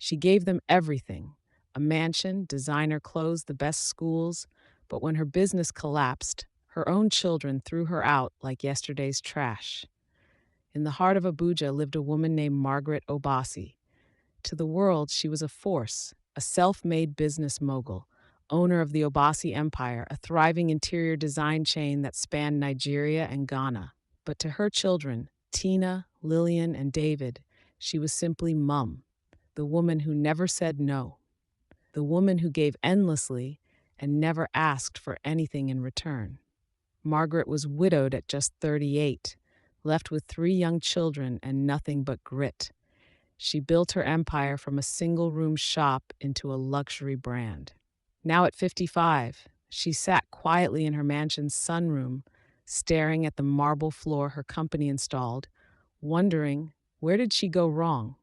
She gave them everything: a mansion, designer clothes, the best schools. But when her business collapsed, her own children threw her out like yesterday's trash. In the heart of Abuja lived a woman named Margaret Obasi. To the world, she was a force, a self made business mogul, owner of the Obasi Empire, a thriving interior design chain that spanned Nigeria and Ghana. But to her children, Tina, Lillian, and David, she was simply Mum, the woman who never said no, the woman who gave endlessly and never asked for anything in return. Margaret was widowed at just 38, left with 3 young children and nothing but grit. She built her empire from a single-room shop into a luxury brand. Now at 55, she sat quietly in her mansion's sunroom, staring at the marble floor her company installed, wondering, where did she go wrong?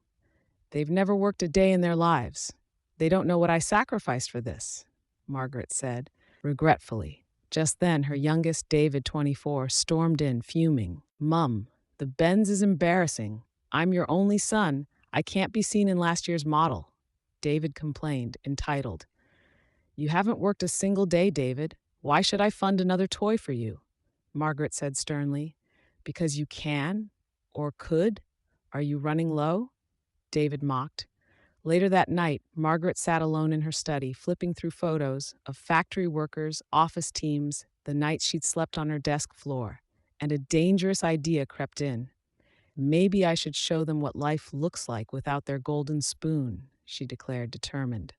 They've never worked a day in their lives. They don't know what I sacrificed for this, Margaret said, regretfully. Just then, her youngest, David, 24, stormed in, fuming. Mum, the Benz is embarrassing. I'm your only son. I can't be seen in last year's model. David complained, entitled. You haven't worked a single day, David. Why should I fund another toy for you? Margaret said sternly. Because you can? Or could? Are you running low? David mocked. Later that night, Margaret sat alone in her study, flipping through photos of factory workers, office teams, the nights she'd slept on her desk floor, and a dangerous idea crept in. Maybe I should show them what life looks like without their golden spoon, she declared, determined.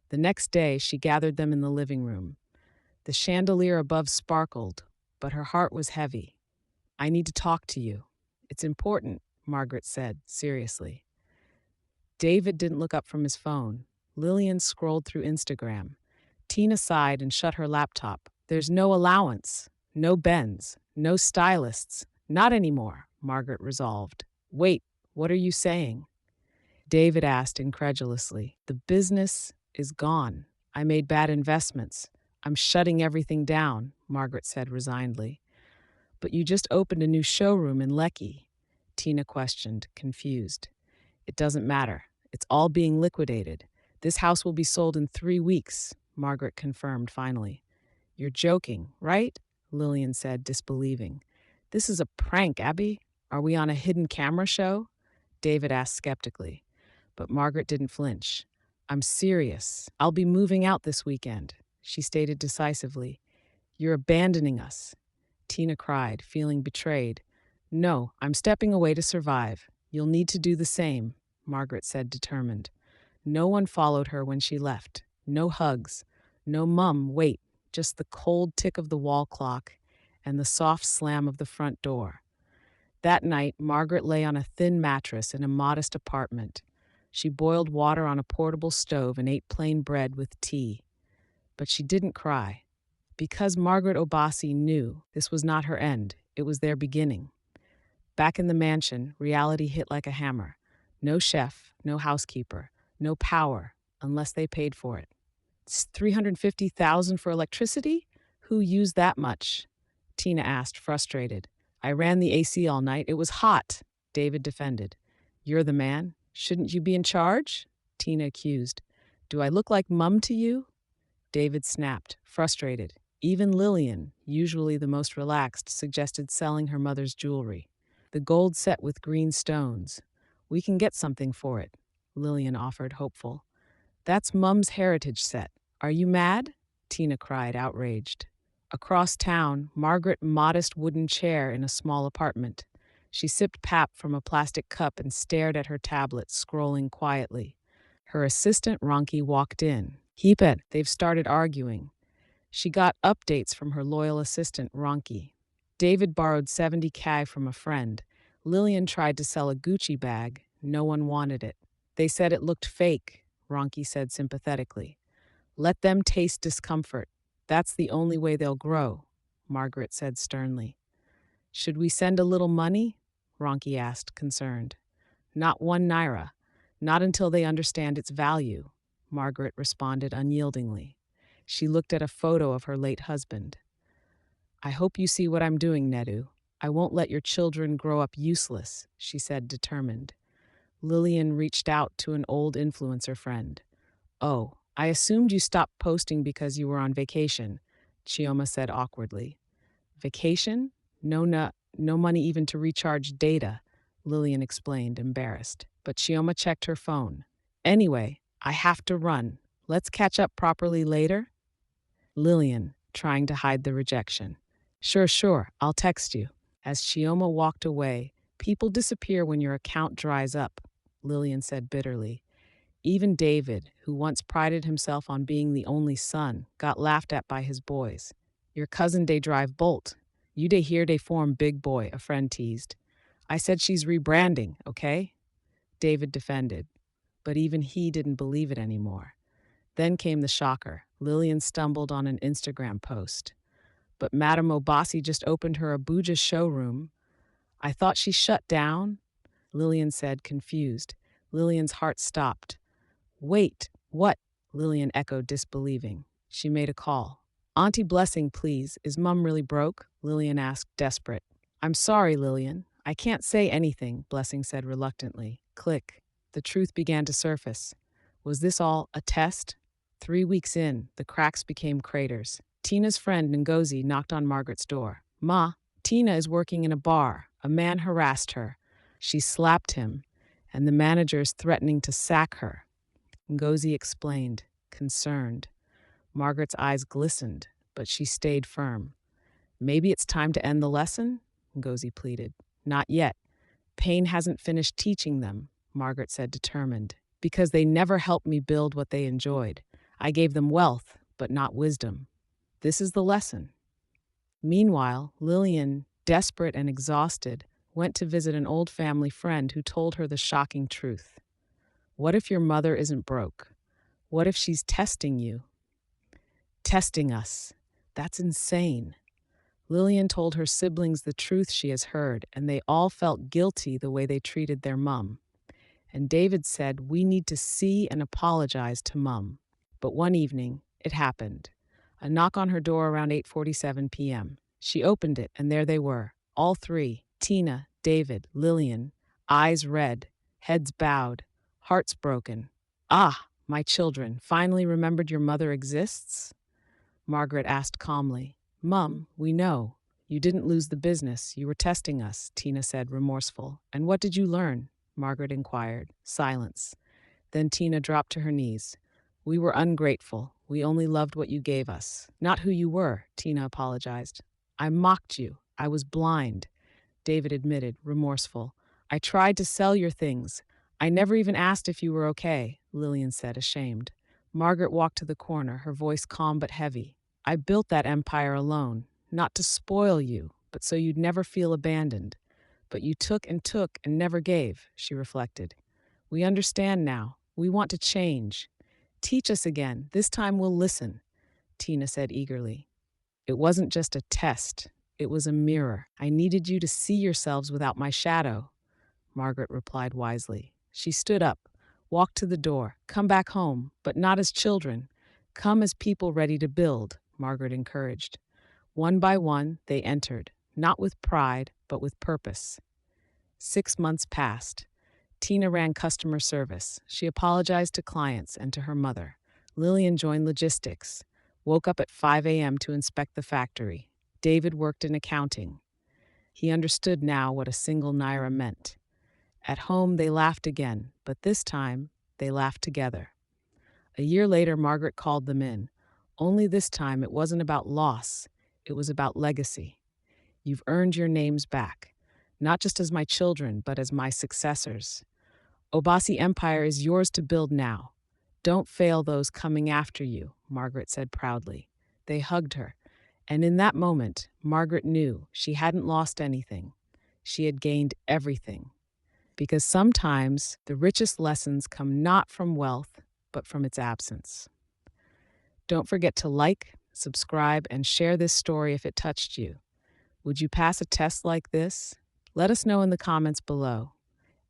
The next day, she gathered them in the living room. The chandelier above sparkled, but her heart was heavy. I need to talk to you. It's important, Margaret said, seriously. David didn't look up from his phone. Lillian scrolled through Instagram. Tina sighed and shut her laptop. There's no allowance, no Benz, no stylists. Not anymore, Margaret resolved. Wait, what are you saying? David asked incredulously. The business is gone. I made bad investments. I'm shutting everything down, Margaret said resignedly. But you just opened a new showroom in Lekki, Tina questioned, confused. It doesn't matter. It's all being liquidated. This house will be sold in 3 weeks, Margaret confirmed finally. You're joking, right? Lillian said, disbelieving. This is a prank, Abby. Are we on a hidden camera show? David asked skeptically. But Margaret didn't flinch. I'm serious. I'll be moving out this weekend, she stated decisively. You're abandoning us. Tina cried, feeling betrayed. No, I'm stepping away to survive. You'll need to do the same, Margaret said, determined. No one followed her when she left. No hugs. No Mum, wait, just the cold tick of the wall clock and the soft slam of the front door. That night, Margaret lay on a thin mattress in a modest apartment. She boiled water on a portable stove and ate plain bread with tea. But she didn't cry. Because Margaret Obasi knew this was not her end, it was their beginning. Back in the mansion, reality hit like a hammer. No chef, no housekeeper, no power, unless they paid for it. It's $350,000 for electricity? Who used that much? Tina asked, frustrated. I ran the AC all night. It was hot, David defended. You're the man. Shouldn't you be in charge? Tina accused. Do I look like Mum to you? David snapped, frustrated. Even Lillian, usually the most relaxed, suggested selling her mother's jewelry. The gold set with green stones. We can get something for it, Lillian offered, hopeful. That's Mum's heritage set. Are you mad? Tina cried, outraged. Across town, Margaret modest wooden chair in a small apartment. She sipped pap from a plastic cup and stared at her tablet, scrolling quietly. Her assistant, Ronki, walked in. Keep it. They've started arguing. She got updates from her loyal assistant, Ronki. David borrowed 70K from a friend. Lillian tried to sell a Gucci bag. No one wanted it. They said it looked fake, Ronki said sympathetically. Let them taste discomfort. That's the only way they'll grow, Margaret said sternly. Should we send a little money? Ronki asked, concerned. Not 1 naira. Not until they understand its value, Margaret responded unyieldingly. She looked at a photo of her late husband. I hope you see what I'm doing, Nedu. I won't let your children grow up useless, she said, determined. Lillian reached out to an old influencer friend. "Oh, I assumed you stopped posting because you were on vacation," Chioma said awkwardly. "Vacation? No money even to recharge data," Lillian explained, embarrassed. But Chioma checked her phone. "Anyway, I have to run. Let's catch up properly later?" Lillian, trying to hide the rejection. Sure, I'll text you." As Chioma walked away, "People disappear when your account dries up," Lillian said bitterly. Even David, who once prided himself on being the only son, got laughed at by his boys. "Your cousin dey drive Bolt. You dey hear dey form big boy," a friend teased. "I said she's rebranding, okay?" David defended. But even he didn't believe it anymore. Then came the shocker. Lillian stumbled on an Instagram post. "But Madame Obasi just opened her Abuja showroom. I thought she shut down?" Lillian said, confused. Lillian's heart stopped. "Wait, what?" Lillian echoed, disbelieving. She made a call. "Auntie Blessing, please. Is Mum really broke?" Lillian asked, desperate. "I'm sorry, Lillian. I can't say anything," Blessing said reluctantly. Click. The truth began to surface. Was this all a test? 3 weeks in, the cracks became craters. Tina's friend Ngozi knocked on Margaret's door. "Ma, Tina is working in a bar. A man harassed her. She slapped him, and the manager is threatening to sack her." Ngozi explained, concerned. Margaret's eyes glistened, but she stayed firm. "Maybe it's time to end the lesson?" Ngozi pleaded. "Not yet. Pain hasn't finished teaching them," Margaret said, determined. "Because they never helped me build what they enjoyed. I gave them wealth, but not wisdom. This is the lesson." Meanwhile, Lillian, desperate and exhausted, went to visit an old family friend who told her the shocking truth. "What if your mother isn't broke? What if she's testing you?" Testing us. That's insane. Lillian told her siblings the truth she has heard, and they all felt guilty the way they treated their mum. And David said, "We need to see and apologize to Mum." But one evening, it happened. A knock on her door around 8:47 p.m. She opened it, and there they were, all three, Tina, David, Lillian, eyes red, heads bowed, hearts broken. "Ah, my children, finally remembered your mother exists?" Margaret asked calmly. "Mum, we know. You didn't lose the business. You were testing us," Tina said, remorseful. "And what did you learn?" Margaret inquired. Silence. Then Tina dropped to her knees. "We were ungrateful. We only loved what you gave us. Not who you were," Tina apologized. "I mocked you. I was blind," David admitted, remorseful. "I tried to sell your things. I never even asked if you were okay," Lillian said, ashamed. Margaret walked to the corner, her voice calm but heavy. "I built that empire alone, not to spoil you, but so you'd never feel abandoned. But you took and never gave," she reflected. "We understand now. We want to change. Teach us again. This time we'll listen," Tina said eagerly. "It wasn't just a test. It was a mirror. I needed you to see yourselves without my shadow," Margaret replied wisely. She stood up, walked to the door. "Come back home, but not as children. Come as people ready to build," Margaret encouraged. One by one, they entered, not with pride, but with purpose. 6 months passed. Tina ran customer service. She apologized to clients and to her mother. Lillian joined logistics, woke up at 5 a.m. to inspect the factory. David worked in accounting. He understood now what a single naira meant. At home, they laughed again, but this time, they laughed together. A year later, Margaret called them in. Only this time, it wasn't about loss. It was about legacy. "You've earned your names back, not just as my children, but as my successors. Obasi Empire is yours to build now. Don't fail those coming after you," Margaret said proudly. They hugged her, and in that moment, Margaret knew she hadn't lost anything. She had gained everything. Because sometimes the richest lessons come not from wealth, but from its absence. Don't forget to like, subscribe, and share this story if it touched you. Would you pass a test like this? Let us know in the comments below.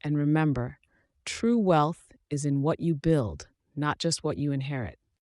And remember, true wealth is in what you build, not just what you inherit.